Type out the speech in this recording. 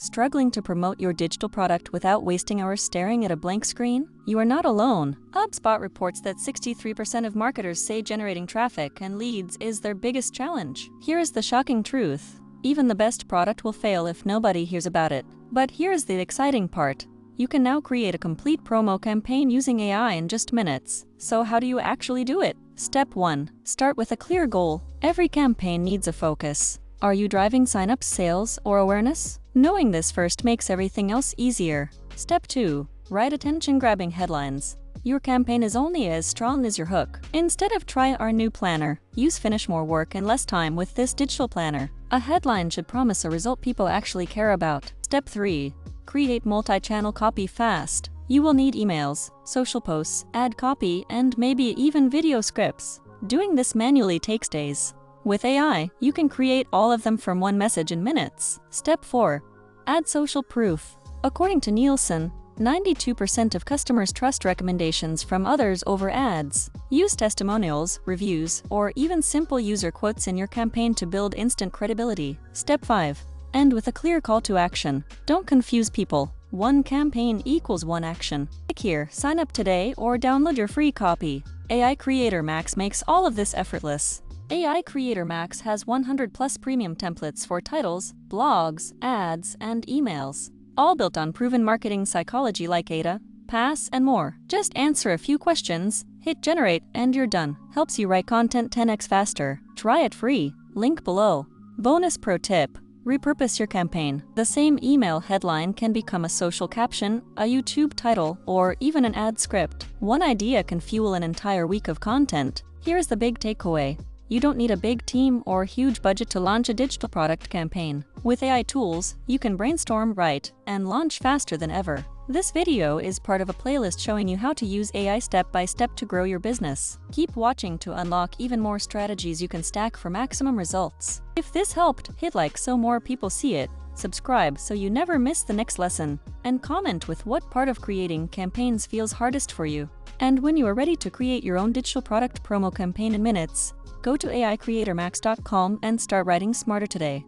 Struggling to promote your digital product without wasting hours staring at a blank screen? You are not alone. HubSpot reports that 63% of marketers say generating traffic and leads is their biggest challenge. Here is the shocking truth. Even the best product will fail if nobody hears about it. But here is the exciting part. You can now create a complete promo campaign using AI in just minutes. So how do you actually do it? Step 1. Start with a clear goal. Every campaign needs a focus. Are you driving sign-ups, sales, or awareness? Knowing this first makes everything else easier. Step 2. Write attention-grabbing headlines. Your campaign is only as strong as your hook. Instead of "Try our new planner," use "Finish more work in less time with this digital planner." A headline should promise a result people actually care about. Step 3. Create multi-channel copy fast. You will need emails, social posts, ad copy, and maybe even video scripts. Doing this manually takes days. With AI, you can create all of them from one message in minutes. Step 4. Add social proof. According to Nielsen, 92% of customers trust recommendations from others over ads. Use testimonials, reviews, or even simple user quotes in your campaign to build instant credibility. Step 5. End with a clear call to action. Don't confuse people. One campaign equals one action. Click here, sign up today, or download your free copy. AI Creator Max makes all of this effortless. AI Creator Max has 100+ premium templates for titles, blogs, ads, and emails. All built on proven marketing psychology like ADA, PASS, and more. Just answer a few questions, hit generate, and you're done. Helps you write content 10x faster. Try it free. Link below. Bonus pro tip. Repurpose your campaign. The same email headline can become a social caption, a YouTube title, or even an ad script. One idea can fuel an entire week of content. Here's the big takeaway. You don't need a big team or huge budget to launch a digital product campaign. With AI tools, you can brainstorm, write, and launch faster than ever. This video is part of a playlist showing you how to use AI step by step to grow your business. Keep watching to unlock even more strategies you can stack for maximum results. If this helped, hit like so more people see it, subscribe so you never miss the next lesson, and comment with what part of creating campaigns feels hardest for you. And when you are ready to create your own digital product promo campaign in minutes, go to aicreatormax.com and start writing smarter today.